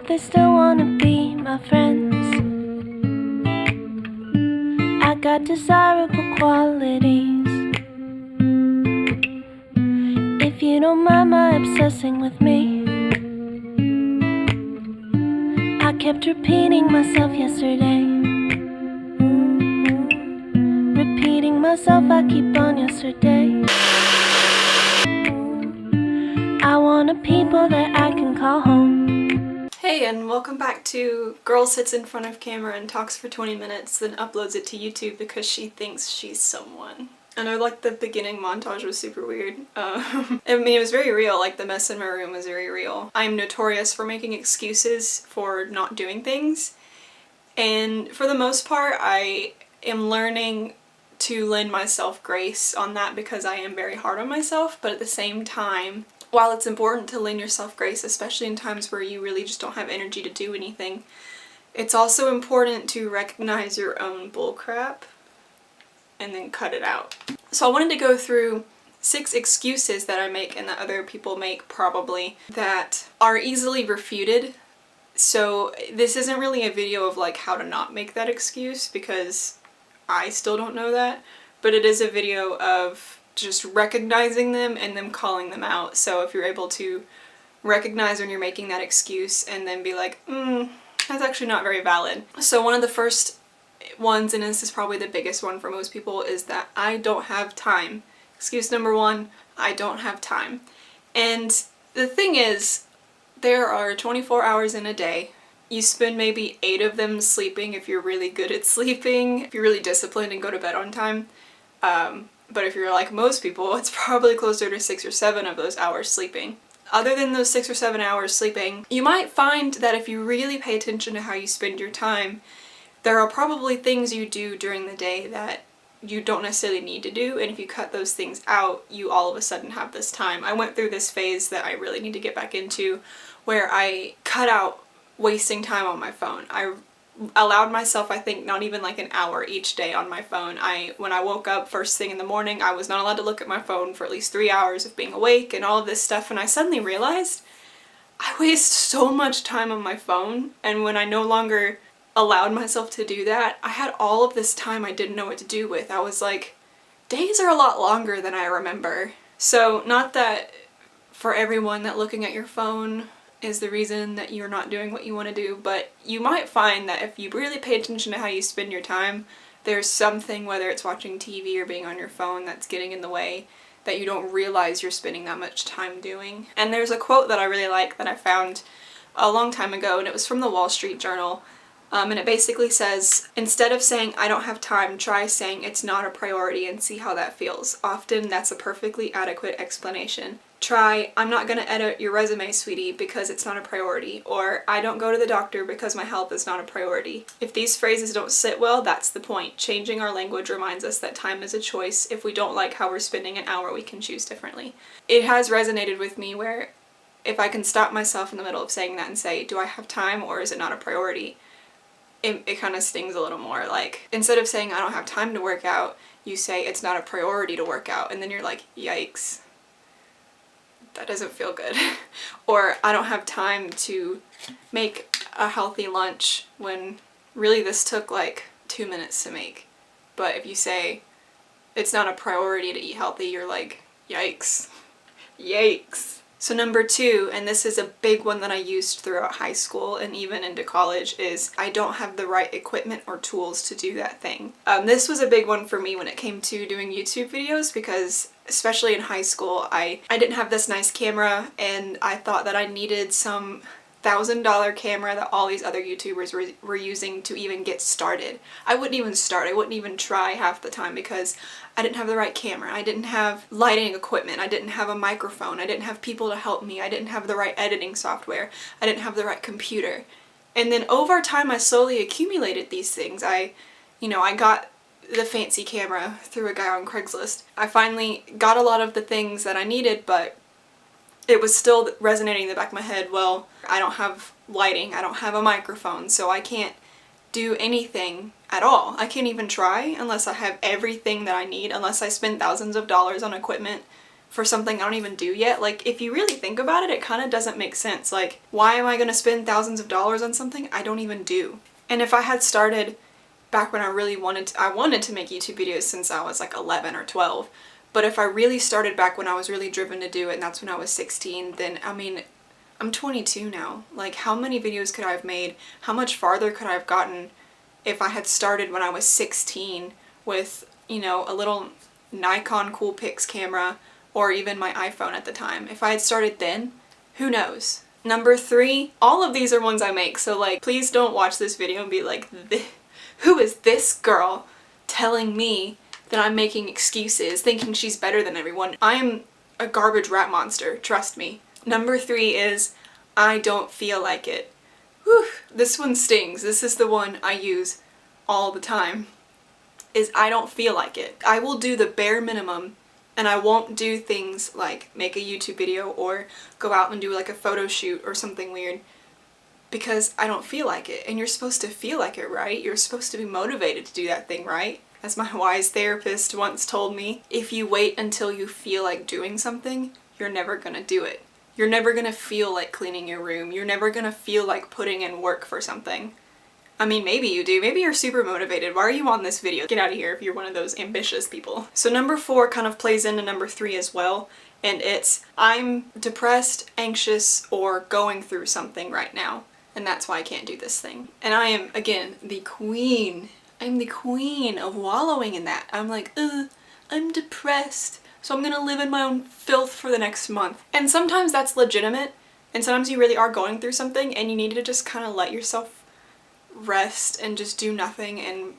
but they still wanna be my friends. I got desirable qualities. If you don't mind my obsessing with me, I kept repeating myself yesterday. Repeating myself, I keep on yesterday. I want a people that I can call home. Hey, and welcome back to Girl Sits in Front of Camera and Talks for 20 minutes, then uploads it to YouTube because she thinks she's someone. I know, like, the beginning montage was super weird. I mean, it was very real, like, the mess in my room was very real. I'm notorious for making excuses for not doing things, and for the most part, I am learning to lend myself grace on that because I am very hard on myself, but at the same time, while it's important to lend yourself grace, especially in times where you really just don't have energy to do anything, it's also important to recognize your own bullcrap and then cut it out. So I wanted to go through 6 excuses that I make and that other people make probably that are easily refuted. So this isn't really a video of like how to not make that excuse because I still don't know that, but it is a video of just recognizing them and then calling them out. So if you're able to recognize when you're making that excuse and then be like, that's actually not very valid. So one of the first ones, and this is probably the biggest one for most people, is that I don't have time. Excuse number 1, I don't have time. And the thing is, there are 24 hours in a day. You spend maybe 8 of them sleeping if you're really good at sleeping, if you're really disciplined and go to bed on time. But if you're like most people, it's probably closer to 6 or 7 of those hours sleeping. Other than those 6 or 7 hours sleeping, you might find that if you really pay attention to how you spend your time, there are probably things you do during the day that you don't necessarily need to do, and if you cut those things out, you all of a sudden have this time. I went through this phase that I really need to get back into where I cut out wasting time on my phone. I allowed myself, I think, not even like an hour each day on my phone. When I woke up first thing in the morning, I was not allowed to look at my phone for at least 3 hours of being awake and all of this stuff, and I suddenly realized I waste so much time on my phone, and when I no longer allowed myself to do that, I had all of this time I didn't know what to do with. I was like, days are a lot longer than I remember. So not that for everyone that looking at your phone is the reason that you're not doing what you want to do, but you might find that if you really pay attention to how you spend your time, there's something, whether it's watching TV or being on your phone, that's getting in the way that you don't realize you're spending that much time doing. And there's a quote that I really like that I found a long time ago, and it was from the Wall Street Journal. And it basically says, instead of saying, I don't have time, try saying it's not a priority and see how that feels. Often that's a perfectly adequate explanation. Try, I'm not gonna edit your resume, sweetie, because it's not a priority. Or, I don't go to the doctor because my health is not a priority. If these phrases don't sit well, that's the point. Changing our language reminds us that time is a choice. If we don't like how we're spending an hour, we can choose differently. It has resonated with me where if I can stop myself in the middle of saying that and say, do I have time or is it not a priority? It kind of stings a little more. Like, instead of saying I don't have time to work out, you say it's not a priority to work out, and then you're like, yikes, that doesn't feel good. Or I don't have time to make a healthy lunch when really this took like 2 minutes to make. But if you say it's not a priority to eat healthy, you're like, yikes, yikes. So number 2, and this is a big one that I used throughout high school and even into college, is I don't have the right equipment or tools to do that thing. This was a big one for me when it came to doing YouTube videos because especially in high school, I didn't have this nice camera and I thought that I needed some $1,000 camera that all these other YouTubers were using to even get started. I wouldn't even start, I wouldn't even try half the time because I didn't have the right camera, I didn't have lighting equipment, I didn't have a microphone, I didn't have people to help me, I didn't have the right editing software, I didn't have the right computer. And then over time I slowly accumulated these things. I got the fancy camera through a guy on Craigslist. I finally got a lot of the things that I needed, but it was still resonating in the back of my head, well, I don't have lighting, I don't have a microphone, so I can't do anything at all. I can't even try unless I have everything that I need, unless I spend thousands of dollars on equipment for something I don't even do yet. Like, if you really think about it, it kind of doesn't make sense. Like, why am I gonna spend thousands of dollars on something I don't even do? And if I had started back when I really wanted to make YouTube videos since I was like 11 or 12, but if I really started back when I was really driven to do it, and that's when I was 16, then I mean, I'm 22 now. Like, how many videos could I have made? How much farther could I have gotten if I had started when I was 16 with, you know, a little Nikon Coolpix camera, or even my iPhone at the time? If I had started then, who knows? Number 3, all of these are ones I make, so like, please don't watch this video and be like, who is this girl telling me that I'm making excuses, thinking she's better than everyone? I am a garbage rat monster, trust me. Number 3 is, I don't feel like it. Whew, this one stings. This is the one I use all the time, is I don't feel like it. I will do the bare minimum, and I won't do things like make a YouTube video or go out and do like a photo shoot or something weird, because I don't feel like it. And you're supposed to feel like it, right? You're supposed to be motivated to do that thing, right? As my wise therapist once told me, if you wait until you feel like doing something, you're never gonna do it. You're never gonna feel like cleaning your room. You're never gonna feel like putting in work for something. I mean, maybe you do. Maybe you're super motivated. Why are you on this video? Get out of here if you're one of those ambitious people. So number 4 kind of plays into number 3 as well, and it's, I'm depressed, anxious, or going through something right now, and that's why I can't do this thing. And I am, again, the queen. I'm the queen of wallowing in that. I'm like, I'm depressed, so I'm gonna live in my own filth for the next month. And sometimes that's legitimate, and sometimes you really are going through something and you need to just kind of let yourself rest and just do nothing and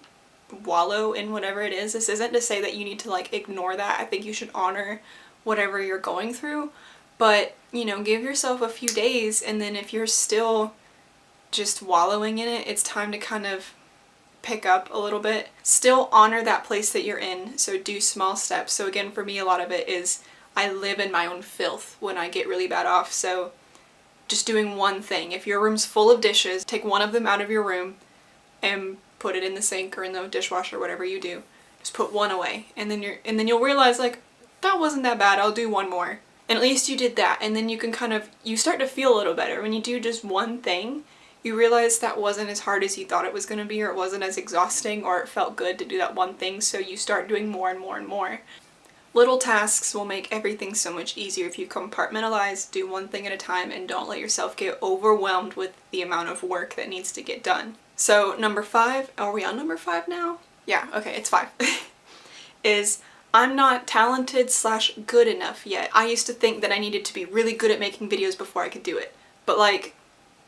wallow in whatever it is. This isn't to say that you need to like ignore that. I think you should honor whatever you're going through, but you know, give yourself a few days, and then if you're still just wallowing in it, it's time to kind of pick up a little bit. Still honor that place that you're in, so do small steps. So again, for me, a lot of it is I live in my own filth when I get really bad off, so just doing one thing. If your room's full of dishes, take one of them out of your room and put it in the sink or in the dishwasher, whatever you do. Just put one away, and then you'll realize like, that wasn't that bad, I'll do one more. And at least you did that, and then you can you start to feel a little better. When you do just one thing, you realize that wasn't as hard as you thought it was going to be, or it wasn't as exhausting, or it felt good to do that one thing, so you start doing more and more and more. Little tasks will make everything so much easier if you compartmentalize, do one thing at a time, and don't let yourself get overwhelmed with the amount of work that needs to get done. So number 5, are we on number 5 now? Yeah, okay, it's 5. is I'm not talented/good enough yet. I used to think that I needed to be really good at making videos before I could do it. But like,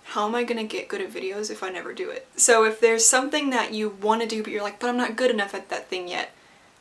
how am I gonna get good at videos if I never do it? So if there's something that you want to do but you're like, but I'm not good enough at that thing yet,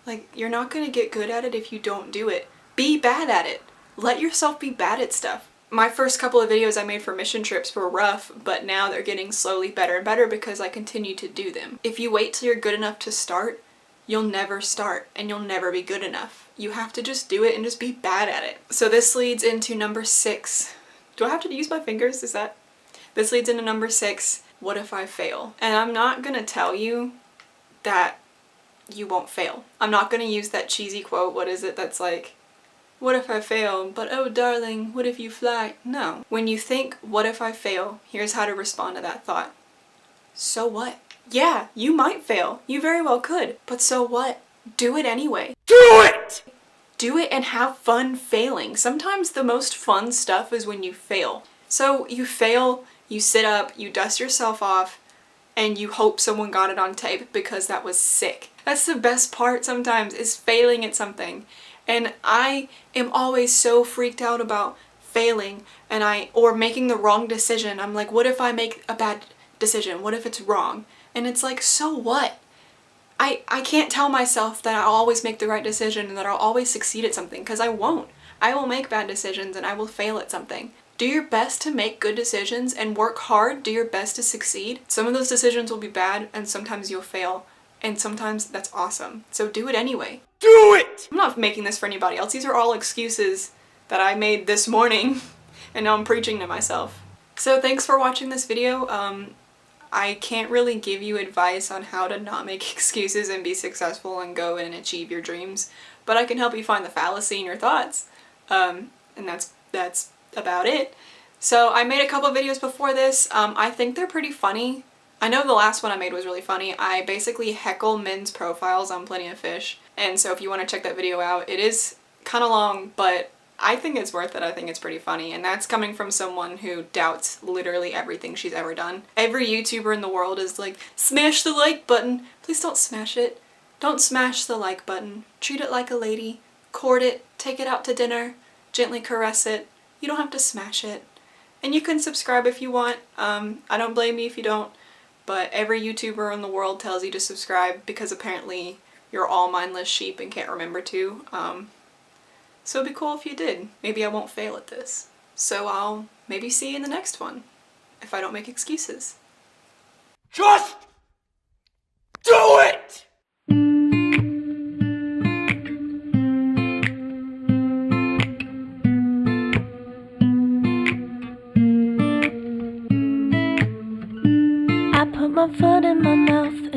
like, you're not gonna get good at it if you don't do it. Be bad at it. Let yourself be bad at stuff. My first couple of videos I made for mission trips were rough, but now they're getting slowly better and better because I continue to do them. If you wait till you're good enough to start, you'll never start and you'll never be good enough. You have to just do it and just be bad at it. So this leads into number 6. Do I have to use my fingers? This leads into number 6, what if I fail? And I'm not gonna tell you that you won't fail. I'm not gonna use that cheesy quote, what is it, that's like, what if I fail, but oh darling, what if you fly? No. When you think, what if I fail, here's how to respond to that thought. So what? Yeah, you might fail. You very well could. But so what? Do it anyway. Do it! Do it and have fun failing. Sometimes the most fun stuff is when you fail. So you fail, you sit up, you dust yourself off, and you hope someone got it on tape because that was sick. That's the best part sometimes, is failing at something. And I am always so freaked out about failing or making the wrong decision. I'm like, what if I make a bad decision? What if it's wrong? And it's like, so what? I can't tell myself that I'll always make the right decision and that I'll always succeed at something, because I won't. I will make bad decisions and I will fail at something. Do your best to make good decisions and work hard. Do your best to succeed. Some of those decisions will be bad and sometimes you'll fail, and sometimes that's awesome. So do it anyway. Do it! I'm not making this for anybody else. These are all excuses that I made this morning and now I'm preaching to myself. So thanks for watching this video. I can't really give you advice on how to not make excuses and be successful and go and achieve your dreams, but I can help you find the fallacy in your thoughts. And that's about it. So I made a couple videos before this. I think they're pretty funny. I know the last one I made was really funny. I basically heckle men's profiles on Plenty of Fish. And so if you want to check that video out, it is kind of long, but I think it's worth it. I think it's pretty funny. And that's coming from someone who doubts literally everything she's ever done. Every YouTuber in the world is like, smash the like button. Please don't smash it. Don't smash the like button. Treat it like a lady. Court it. Take it out to dinner. Gently caress it. You don't have to smash it. And you can subscribe if you want. I don't blame you if you don't. But every YouTuber in the world tells you to subscribe because apparently you're all mindless sheep and can't remember to. So it'd be cool if you did. Maybe I won't fail at this. So I'll maybe see you in the next one, if I don't make excuses. Just do it! I put my foot in my mouth